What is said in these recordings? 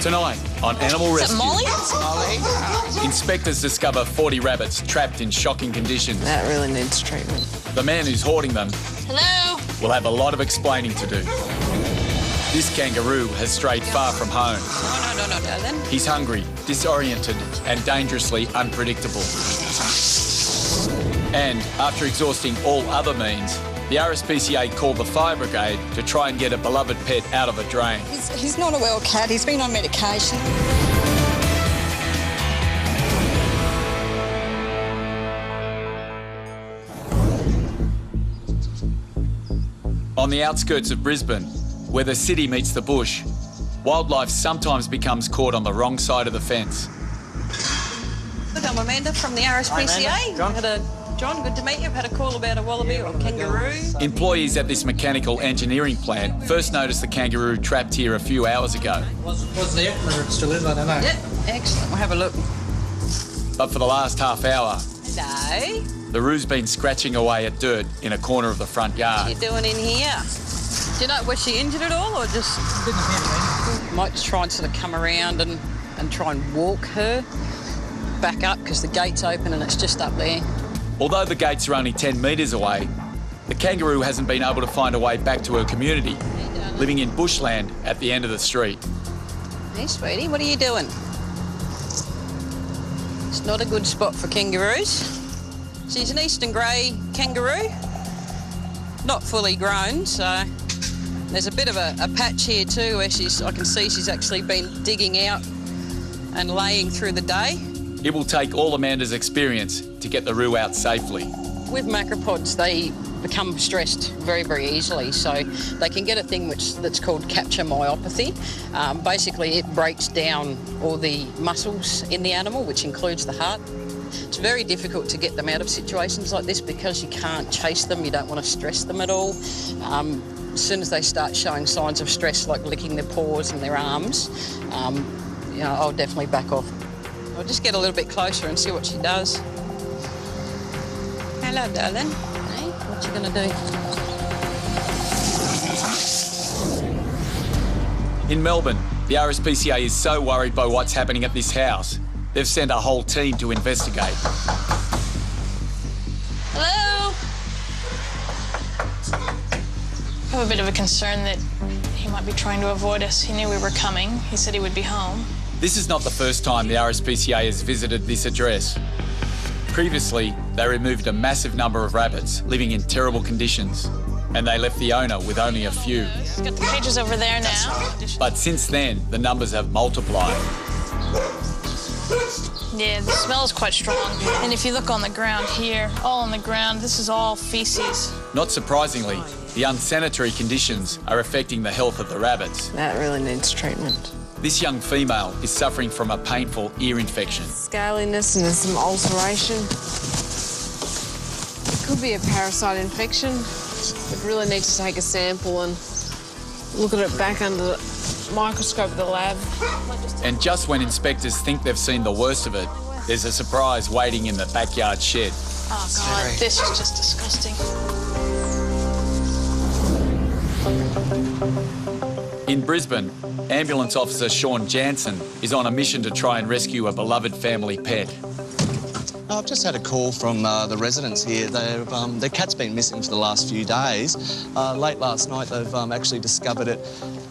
Tonight on Animal Rescue, Molly? inspectors discover 40 rabbits trapped in shocking conditions. That really needs treatment. The man who's hoarding them Hello? will have a lot of explaining to do. This kangaroo has strayed far from home. No, darling. He's hungry, disoriented and dangerously unpredictable. And after exhausting all other means, the RSPCA called the fire brigade to try and get a beloved pet out of a drain. He's not a well cat. He's been on medication. On the outskirts of Brisbane, where the city meets the bush, wildlife sometimes becomes caught on the wrong side of the fence. Look, I'm Amanda from the RSPCA. John, good to meet you. I've had a call about a wallaby or a kangaroo. Employees at this mechanical engineering plant first noticed the kangaroo trapped here a few hours ago. Was there, whether it still is, I don't know. Yep, excellent. We'll have a look. But for the last half hour, Hello. the roo's been scratching away at dirt in a corner of the front What yard. are you doing in here? Do you know, was she injured at all or just... Might just try and sort of come around and try and walk her back up because the gate's open and it's just up there. Although the gates are only 10 metres away, the kangaroo hasn't been able to find a way back to her community, living in bushland at the end of the street. Hey, sweetie, what are you doing? It's not a good spot for kangaroos. She's an eastern grey kangaroo, not fully grown, so there's a bit of a patch here too where I can see she's actually been digging out and laying through the day. It will take all Amanda's experience to get the roo out safely. With macropods, they become stressed very, very easily, so they can get a thing that's called capture myopathy. Basically, it breaks down all the muscles in the animal, which includes the heart. It's very difficult to get them out of situations like this because you can't chase them, you don't want to stress them at all. As soon as they start showing signs of stress, like licking their paws and their arms, I'll definitely back off. I'll just get a little bit closer and see what she does. Hello, darling. Hey, what you gonna do? In Melbourne, the RSPCA is so worried by what's happening at this house, they've sent a whole team to investigate. Hello? I have a bit of a concern that he might be trying to avoid us. He knew we were coming. He said he would be home. This is not the first time the RSPCA has visited this address. Previously, they removed a massive number of rabbits living in terrible conditions, and they left the owner with only a few. Got the cages over there now. But since then, the numbers have multiplied. Yeah, the smell is quite strong. And if you look on the ground here, all on the ground, this is all feces. Not surprisingly, the unsanitary conditions are affecting the health of the rabbits. That really needs treatment. This young female is suffering from a painful ear infection. Scaliness and there's some ulceration. It could be a parasite infection. We'd really need to take a sample and look at it back under the microscope of the lab. And just when inspectors think they've seen the worst of it, there's a surprise waiting in the backyard shed. Oh, God, this is just disgusting. In Brisbane, ambulance officer Sean Jansen is on a mission to try and rescue a beloved family pet. I've just had a call from the residents here. Their cat's been missing for the last few days. Late last night, they've actually discovered it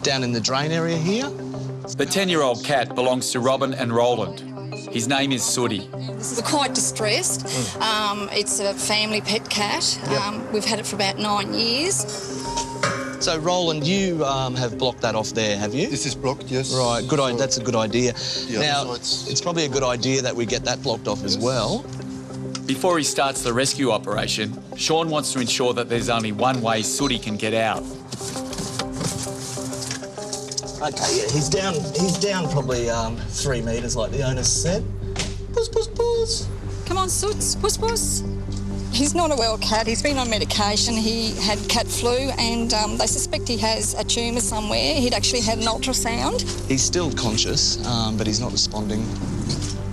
down in the drain area here. The 10-year-old cat belongs to Robin and Roland. His name is Sooty. We're quite distressed. It's a family pet cat. We've had it for about 9 years. So, Roland, you have blocked that off there, have you? This is blocked, yes. Right, good. That's a good idea. Yeah, now, it's probably a good idea that we get that blocked off as well. Before he starts the rescue operation, Sean wants to ensure that there's only one way Sooty can get out. OK, yeah, he's down probably 3 metres, like the owner said. Puss, puss, puss. Come on, Soots, puss, puss. He's not a well cat. He's been on medication. He had cat flu and they suspect he has a tumour somewhere. He'd actually had an ultrasound. He's still conscious, but he's not responding.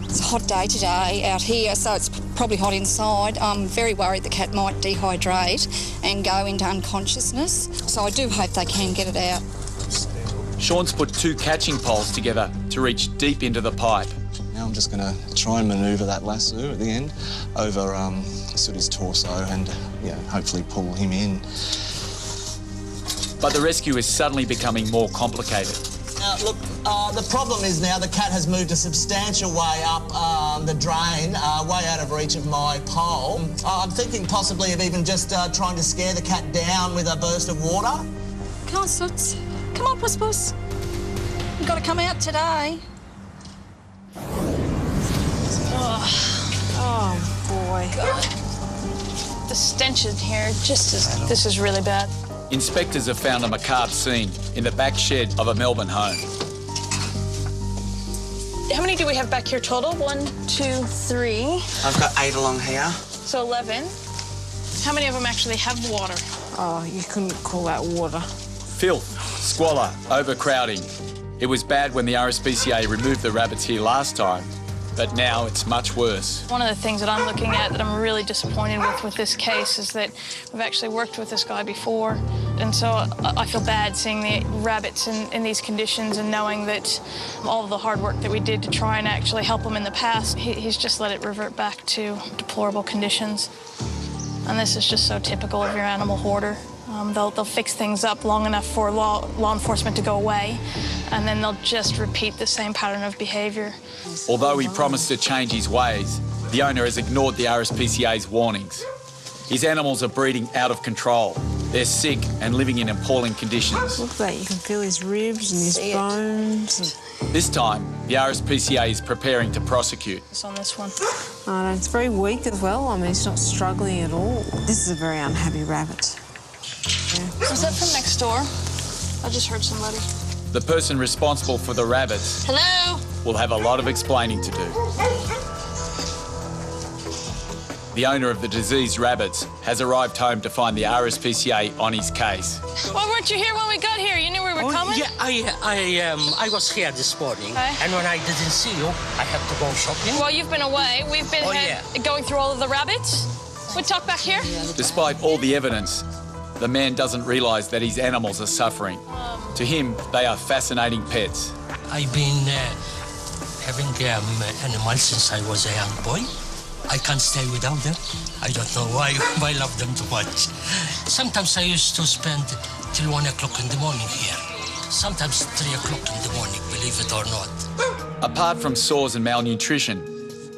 It's a hot day today out here, so it's probably hot inside. I'm very worried the cat might dehydrate and go into unconsciousness. So I do hope they can get it out. Sean's put 2 catching poles together to reach deep into the pipe. Now I'm just going to try and manoeuvre that lasso at the end over Sooty's torso and, hopefully pull him in. But the rescue is suddenly becoming more complicated. Look, the problem is now the cat has moved a substantial way up the drain, way out of reach of my pole. I'm thinking possibly of even just trying to scare the cat down with a burst of water. Come on, Soots. Come on, Puss Puss. You've got to come out today. Oh, boy. The stench in here, this is really bad. Inspectors have found a macabre scene in the back shed of a Melbourne home. How many do we have back here total? 1, 2, 3. I've got 8 along here. So 11. How many of them actually have water? Oh, you couldn't call that water. Filth, squalor, overcrowding. It was bad when the RSPCA removed the rabbits here last time, but now it's much worse. One of the things that I'm looking at that I'm really disappointed with this case is that we've actually worked with this guy before, and so I feel bad seeing the rabbits in these conditions and knowing that all of the hard work that we did to try and actually help him in the past, he's just let it revert back to deplorable conditions. And this is just so typical of your animal hoarder. They'll fix things up long enough for law enforcement to go away, and then they'll just repeat the same pattern of behaviour. Although he promised to change his ways, the owner has ignored the RSPCA's warnings. His animals are breeding out of control. They're sick and living in appalling conditions. Look at that, you can feel his ribs and his bones. This time, the RSPCA is preparing to prosecute. It's on this one. Oh, no, it's very weak as well. I mean, it's not struggling at all. This is a very unhappy rabbit. Yeah. Was that from next door? I just heard somebody. The person responsible for the rabbits Hello? will have a lot of explaining to do. The owner of the diseased rabbits has arrived home to find the RSPCA on his case. Why weren't you here when we got here? You knew we were coming? Yeah, I was here this morning, Okay. and when I didn't see you, I had to go shopping. Well, you've been away. We've been going through all of the rabbits. We talk back here? Despite all the evidence, the man doesn't realise that his animals are suffering. To him, they are fascinating pets. I've been having animals since I was a young boy. I can't stay without them. I don't know why. I love them too much. Sometimes I used to spend till 1 o'clock in the morning here. Sometimes 3 o'clock in the morning, believe it or not. Apart from sores and malnutrition,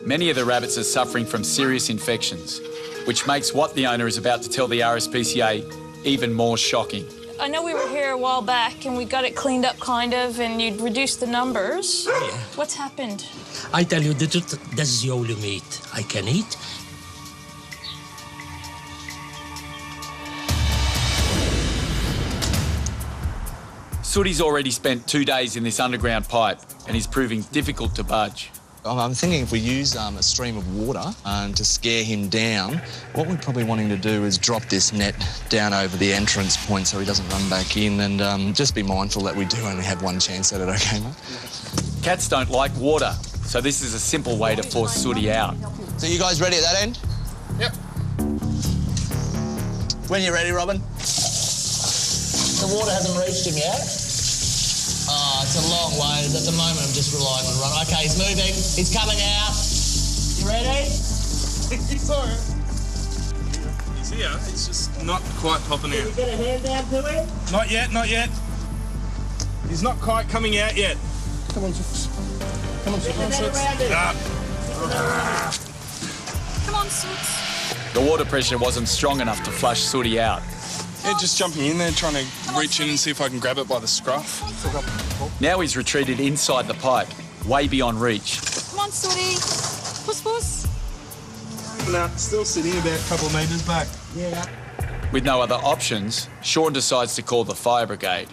many of the rabbits are suffering from serious infections, which makes what the owner is about to tell the RSPCA even more shocking. I know we were here a while back and we got it cleaned up kind of and you'd reduced the numbers. Yeah. What's happened? I tell you the truth, that's the only meat I can eat. Sooty's already spent 2 days in this underground pipe and is proving difficult to budge. I'm thinking if we use a stream of water to scare him down, what we're probably wanting to do is drop this net down over the entrance point so he doesn't run back in, and just be mindful that we do only have one chance at it, OK, mate? Cats don't like water, so this is a simple way to force Sooty out. So you guys ready at that end? Yep. When you're ready, Robin. The water hasn't reached him yet. Oh, it's a long way. At the moment, I'm just relying on Ron. OK, he's moving. He's coming out. You ready? Sorry. He's here. It's just not quite popping out. Can you get a hand down to him? Not yet, not yet. He's not quite coming out yet. Come on, Soots. Come on, Soots. Come on, Soots. The water pressure wasn't strong enough to flush Sooty out. Yeah, just jumping in there, trying to reach in and see if I can grab it by the scruff. Now he's retreated inside the pipe, way beyond reach. Come on, Sooty. Puss, puss. No, still sitting about a couple of metres back. Yeah. With no other options, Sean decides to call the fire brigade.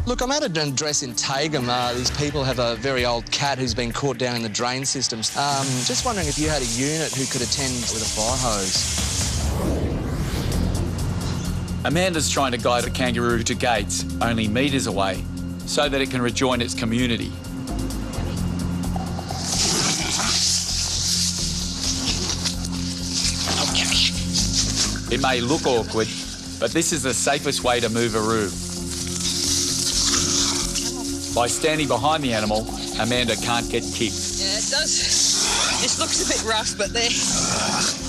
Look, I'm at an address in Tagum. These people have a very old cat who's been caught down in the drain systems. Just wondering if you had a unit who could attend with a fire hose. Amanda's trying to guide a kangaroo to gates only metres away so that it can rejoin its community. It may look awkward, but this is the safest way to move a roo. By standing behind the animal, Amanda can't get kicked. Yeah, it does. This looks a bit rough, but they're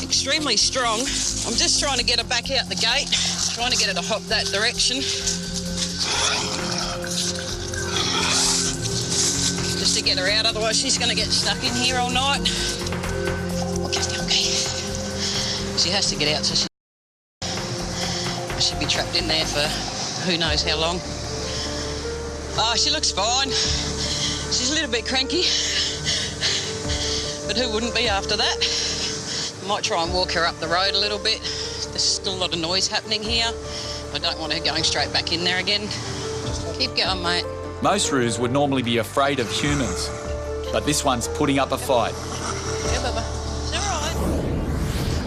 extremely strong. I'm just trying to get her back out the gate, trying to get her to hop that direction. Just to get her out, otherwise she's going to get stuck in here all night. Okay. She has to get out, so she'll be trapped in there for who knows how long. Oh, she looks fine. She's a little bit cranky, but who wouldn't be after that? Might try and walk her up the road a little bit. There's still a lot of noise happening here. I don't want her going straight back in there again. Keep going, mate. Most roos would normally be afraid of humans, but this one's putting up a fight. Yeah, Bubba. Is that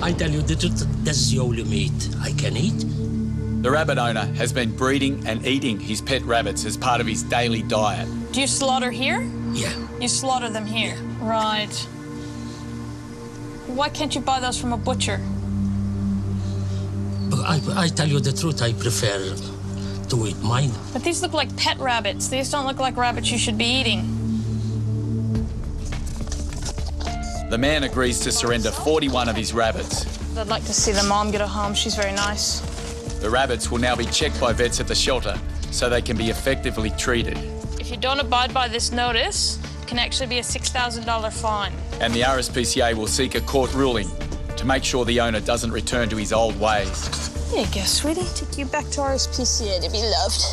right? I tell you the truth, that's the only meat I can eat. The rabbit owner has been breeding and eating his pet rabbits as part of his daily diet. Do you slaughter here? Yeah. You slaughter them here? Right. Why can't you buy those from a butcher? But I tell you the truth, I prefer to eat mine. But these look like pet rabbits. These don't look like rabbits you should be eating. The man agrees to surrender 41 of his rabbits. I'd like to see the mom get her home. She's very nice. The rabbits will now be checked by vets at the shelter so they can be effectively treated. If you don't abide by this notice, it can actually be a $6,000 fine. And the RSPCA will seek a court ruling to make sure the owner doesn't return to his old ways. There you go, sweetie. Take you back to RSPCA to be loved.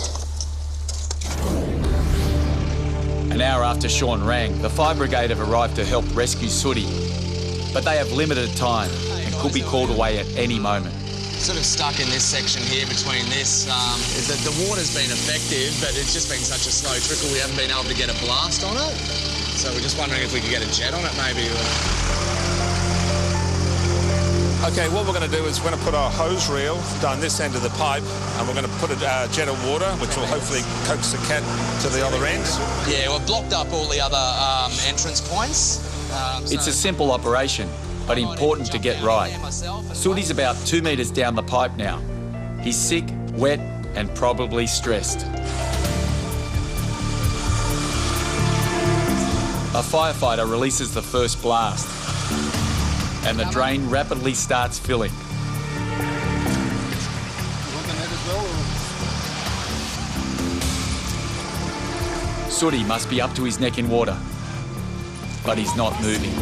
An hour after Sean rang, the fire brigade have arrived to help rescue Sooty. But they have limited time and could be called away at any moment. Sort of stuck in this section here between this. The water's been effective, but it's just been such a slow trickle, we haven't been able to get a blast on it. So we're just wondering if we could get a jet on it, maybe. Okay, what we're going to do is we're going to put our hose reel down this end of the pipe, and we're going to put a jet of water, which will hopefully coax the cat to the other end. Yeah, we've blocked up all the other entrance points. It's a simple operation, but important to get right. Sooty's about 2 metres down the pipe now. He's sick, wet, and probably stressed. A firefighter releases the first blast, and the drain rapidly starts filling. Sooty must be up to his neck in water, but he's not moving.